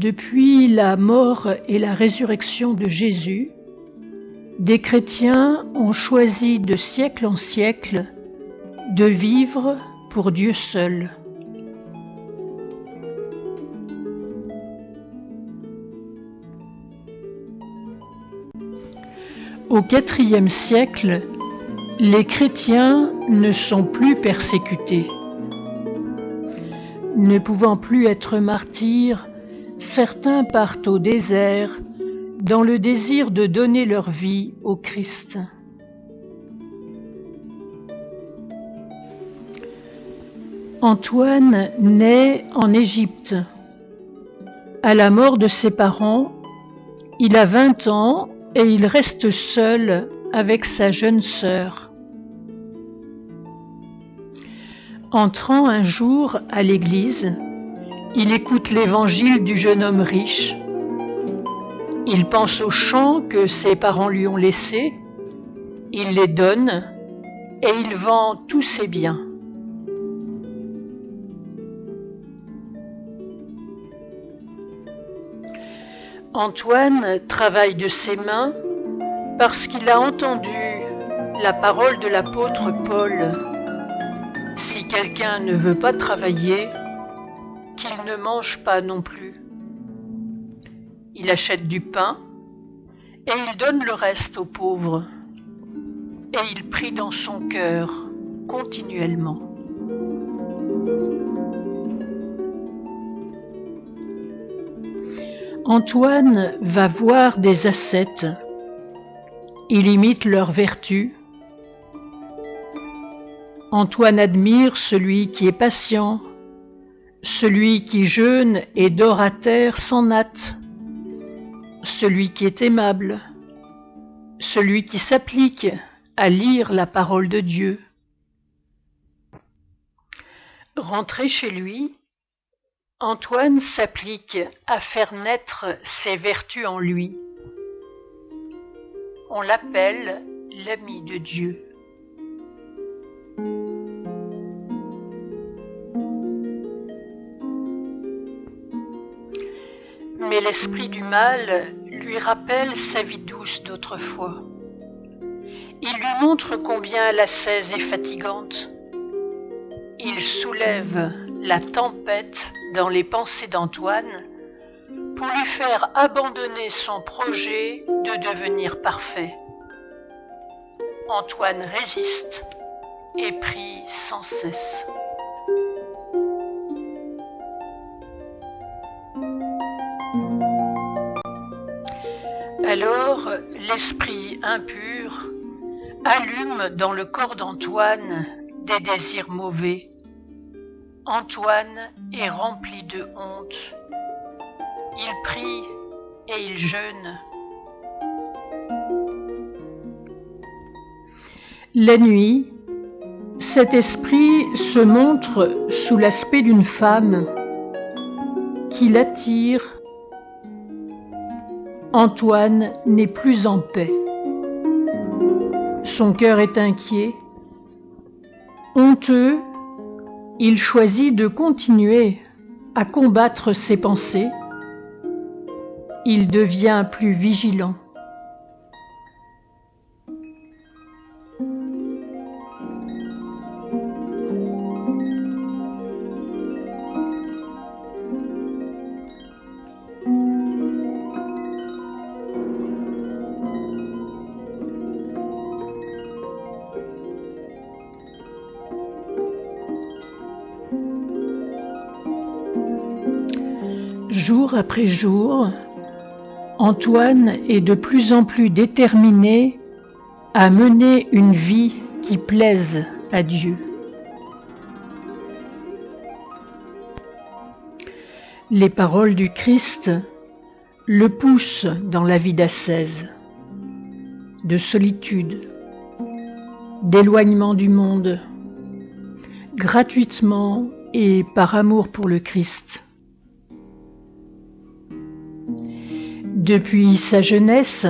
Depuis la mort et la résurrection de Jésus, des chrétiens ont choisi de siècle en siècle de vivre pour Dieu seul. Au IVe siècle, les chrétiens ne sont plus persécutés. Ne pouvant plus être martyrs, certains partent au désert dans le désir de donner leur vie au Christ. Antoine naît en Égypte. À la mort de ses parents, il a 20 ans et il reste seul avec sa jeune sœur. Entrant un jour à l'église, il écoute l'évangile du jeune homme riche. Il pense aux champs que ses parents lui ont laissés, il les donne et il vend tous ses biens. Antoine travaille de ses mains parce qu'il a entendu la parole de l'apôtre Paul. Si quelqu'un ne veut pas travailler, qu'il ne mange pas non plus. Il achète du pain et il donne le reste aux pauvres. Et il prie dans son cœur continuellement. Antoine va voir des ascètes. Il imite leurs vertus. Antoine admire celui qui est patient, celui qui jeûne et dort à terre sans natte, celui qui est aimable, celui qui s'applique à lire la parole de Dieu. Rentré chez lui, Antoine s'applique à faire naître ses vertus en lui. On l'appelle l'ami de Dieu. Mais l'esprit du mal lui rappelle sa vie douce d'autrefois. Il lui montre combien l'ascèse est fatigante. Il soulève la tempête dans les pensées d'Antoine pour lui faire abandonner son projet de devenir parfait. Antoine résiste et prie sans cesse. Alors, l'esprit impur allume dans le corps d'Antoine des désirs mauvais. Antoine est rempli de honte. Il prie et il jeûne. La nuit, cet esprit se montre sous l'aspect d'une femme qui l'attire. Antoine n'est plus en paix. Son cœur est inquiet. Honteux, il choisit de continuer à combattre ses pensées. Il devient plus vigilant. Jour après jour, Antoine est de plus en plus déterminé à mener une vie qui plaise à Dieu. Les paroles du Christ le poussent dans la vie d'ascèse, de solitude, d'éloignement du monde, gratuitement et par amour pour le Christ. Depuis sa jeunesse,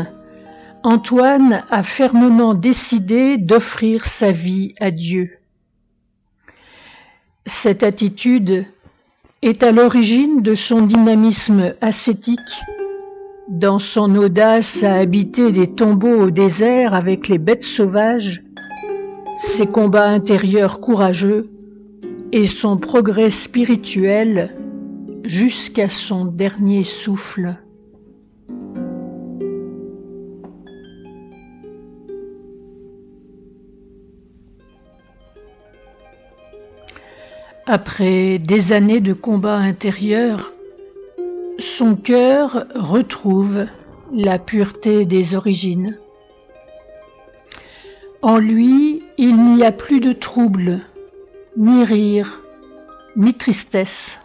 Antoine a fermement décidé d'offrir sa vie à Dieu. Cette attitude est à l'origine de son dynamisme ascétique, dans son audace à habiter des tombeaux au désert avec les bêtes sauvages, ses combats intérieurs courageux et son progrès spirituel jusqu'à son dernier souffle. Après des années de combats intérieurs, son cœur retrouve la pureté des origines. En lui, il n'y a plus de trouble, ni rire, ni tristesse.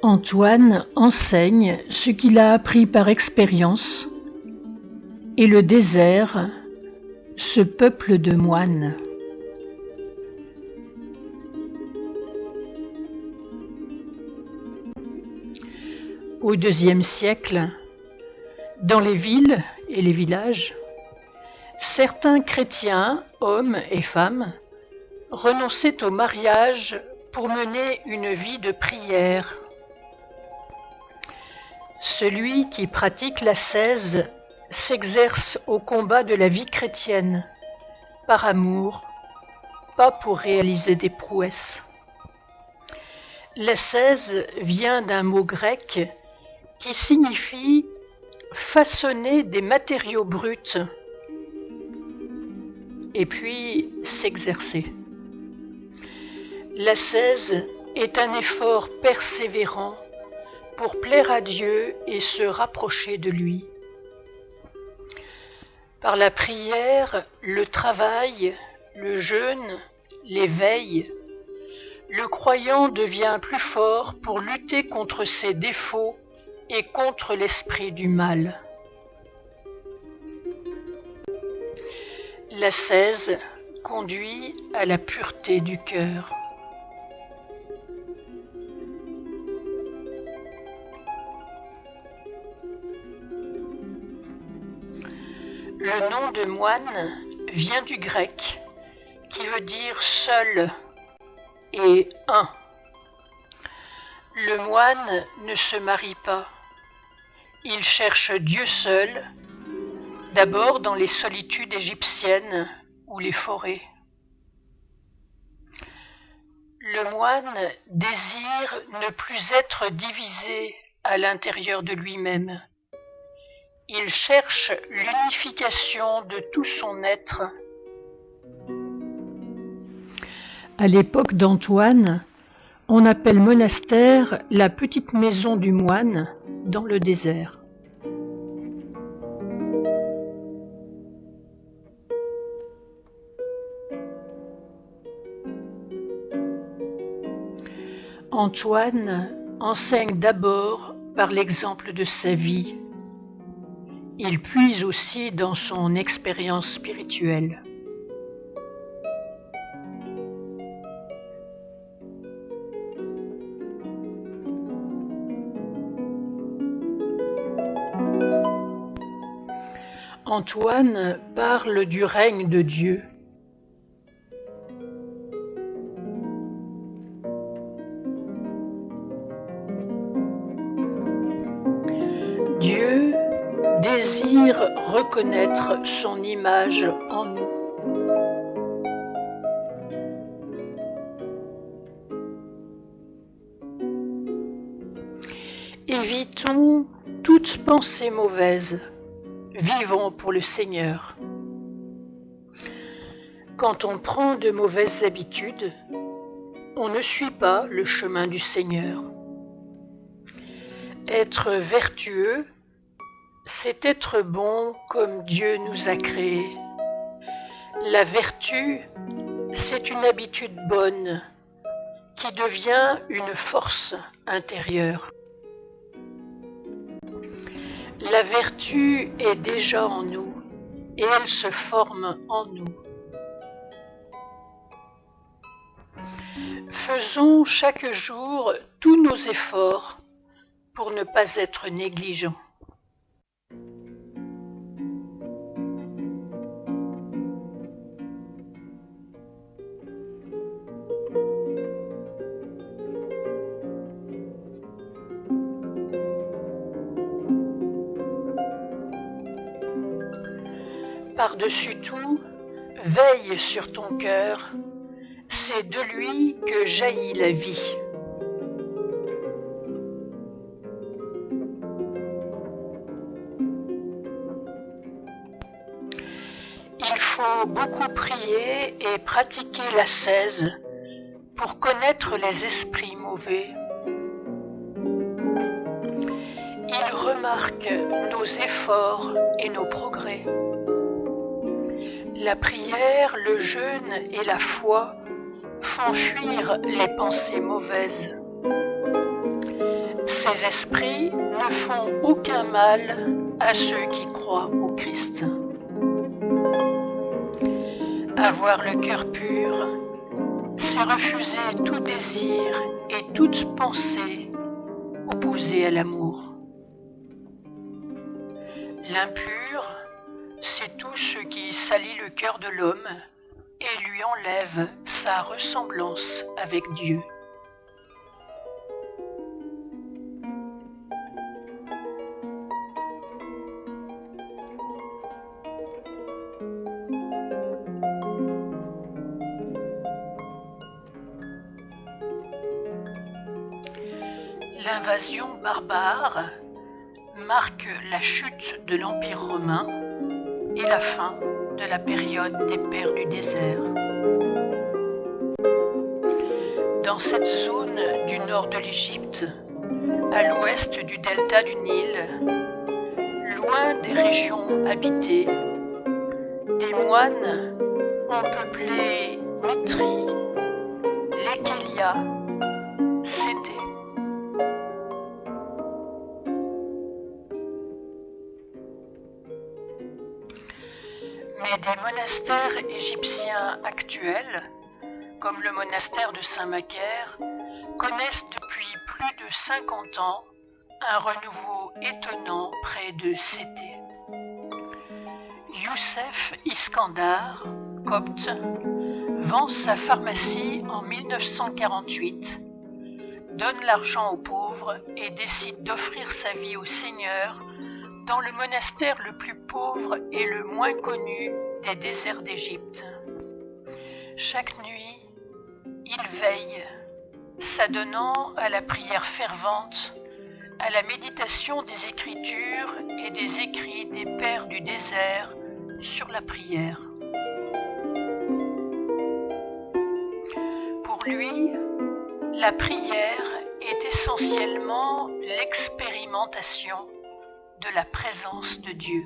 Antoine enseigne ce qu'il a appris par expérience, et le désert, ce peuple de moines. Au IIe siècle, dans les villes et les villages, certains chrétiens, hommes et femmes, renonçaient au mariage pour mener une vie de prière. Celui qui pratique l'ascèse s'exerce au combat de la vie chrétienne, par amour, pas pour réaliser des prouesses. L'ascèse vient d'un mot grec qui signifie façonner des matériaux bruts et puis s'exercer. L'ascèse est un effort persévérant pour plaire à Dieu et se rapprocher de lui. Par la prière, le travail, le jeûne, l'éveil, le croyant devient plus fort pour lutter contre ses défauts et contre l'esprit du mal. L'ascèse conduit à la pureté du cœur. Le nom de moine vient du grec, qui veut dire seul et un. Le moine ne se marie pas. Il cherche Dieu seul, d'abord dans les solitudes égyptiennes ou les forêts. Le moine désire ne plus être divisé à l'intérieur de lui-même. Il cherche l'unification de tout son être. À l'époque d'Antoine, on appelle monastère la petite maison du moine dans le désert. Antoine enseigne d'abord par l'exemple de sa vie. Il puise aussi dans son expérience spirituelle. Antoine parle du règne de Dieu. Dieu désire reconnaître son image en nous. Évitons toute pensée mauvaise. Vivons pour le Seigneur. Quand on prend de mauvaises habitudes, on ne suit pas le chemin du Seigneur. Être vertueux, c'est être bon comme Dieu nous a créés. La vertu, c'est une habitude bonne qui devient une force intérieure. La vertu est déjà en nous et elle se forme en nous. Faisons chaque jour tous nos efforts pour ne pas être négligents. par-dessus tout, veille sur ton cœur, c'est de lui que jaillit la vie. Il faut beaucoup prier et pratiquer l'ascèse pour connaître les esprits mauvais. Ils remarquent nos efforts et nos progrès. La prière, le jeûne et la foi font fuir les pensées mauvaises. Ces esprits ne font aucun mal à ceux qui croient au Christ. Avoir le cœur pur, c'est refuser tout désir et toute pensée opposée à l'amour. L'impur, c'est tout ce qui salit le cœur de l'homme et lui enlève sa ressemblance avec Dieu. L'invasion barbare marque la chute de l'Empire romain et la fin de la période des pères du désert. Dans cette zone du nord de l'Égypte, à l'ouest du delta du Nil, loin des régions habitées, des moines ont peuplé Nitrie, Lékélia, Sété. Mais des monastères égyptiens actuels, comme le monastère de Saint-Macaire, connaissent depuis plus de 50 ans un renouveau étonnant près de Sété. Youssef Iskandar, copte, vend sa pharmacie en 1948, donne l'argent aux pauvres et décide d'offrir sa vie au Seigneur dans le monastère le plus pauvre et le moins connu des déserts d'Égypte. Chaque nuit, il veille, s'adonnant à la prière fervente, à la méditation des Écritures et des écrits des pères du désert sur la prière. Pour lui, la prière est essentiellement l'expérimentation de la présence de Dieu.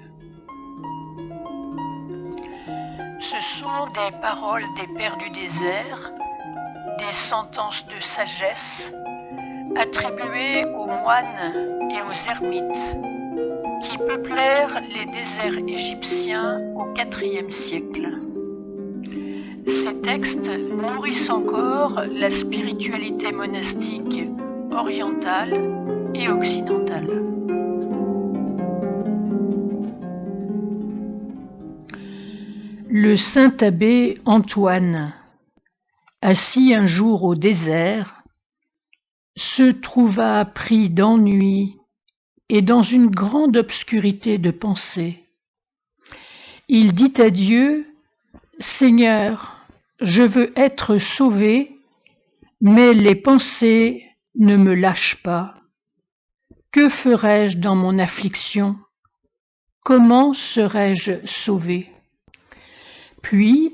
Ce sont des paroles des pères du désert, des sentences de sagesse attribuées aux moines et aux ermites qui peuplèrent les déserts égyptiens au IVe siècle. Ces textes nourrissent encore la spiritualité monastique orientale et occidentale. Le saint abbé Antoine, assis un jour au désert, se trouva pris d'ennui et dans une grande obscurité de pensée. Il dit à Dieu : « Seigneur, je veux être sauvé, mais les pensées ne me lâchent pas. Que ferai-je dans mon affliction ? Comment serai-je sauvé ? » Puis,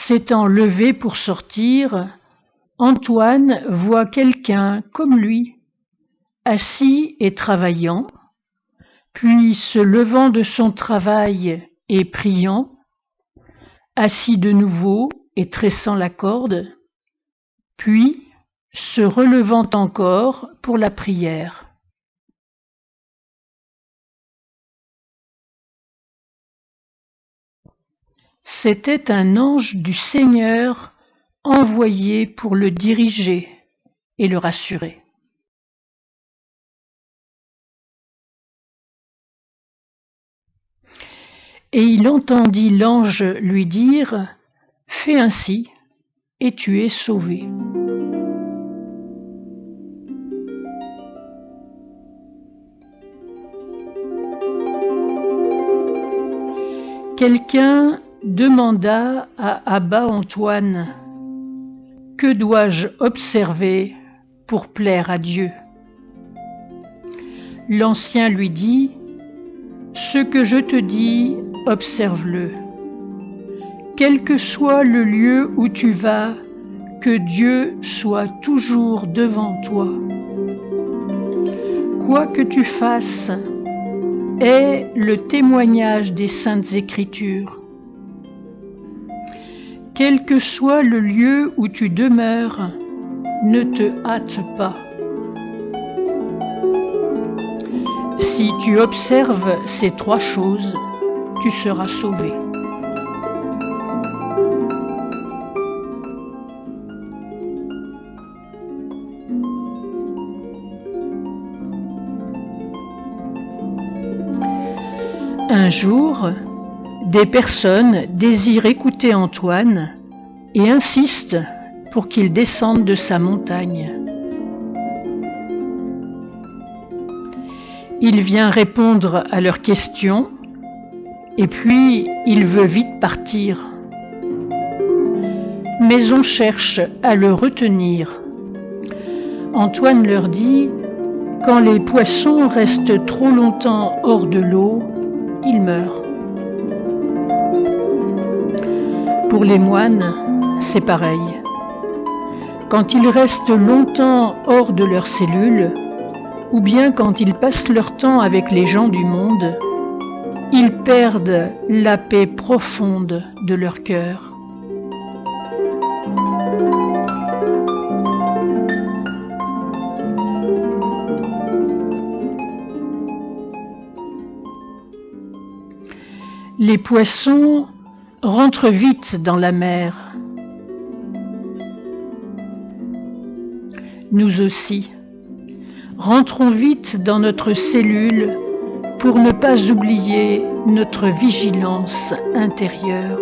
s'étant levé pour sortir, Antoine voit quelqu'un comme lui, assis et travaillant, puis se levant de son travail et priant, assis de nouveau et tressant la corde, puis se relevant encore pour la prière. C'était un ange du Seigneur envoyé pour le diriger et le rassurer. Et il entendit l'ange lui dire : « Fais ainsi, et tu es sauvé. » Quelqu'un demanda à Abba Antoine: « Que dois-je observer pour plaire à Dieu ?» L'ancien lui dit: « Ce que je te dis, observe-le. Quel que soit le lieu où tu vas, que Dieu soit toujours devant toi. Quoi que tu fasses, aie le témoignage des Saintes Écritures. Quel que soit le lieu où tu demeures, ne te hâte pas. Si tu observes ces 3 choses, tu seras sauvé. » Un jour, des personnes désirent écouter Antoine et insistent pour qu'il descende de sa montagne. Il vient répondre à leurs questions et puis il veut vite partir. Mais on cherche à le retenir. Antoine leur dit: « Quand les poissons restent trop longtemps hors de l'eau, ils meurent. » Pour les moines, c'est pareil. Quand ils restent longtemps hors de leur cellule, ou bien quand ils passent leur temps avec les gens du monde, ils perdent la paix profonde de leur cœur. Les poissons rentrent vite dans la mer. Nous aussi, rentrons vite dans notre cellule pour ne pas oublier notre vigilance intérieure.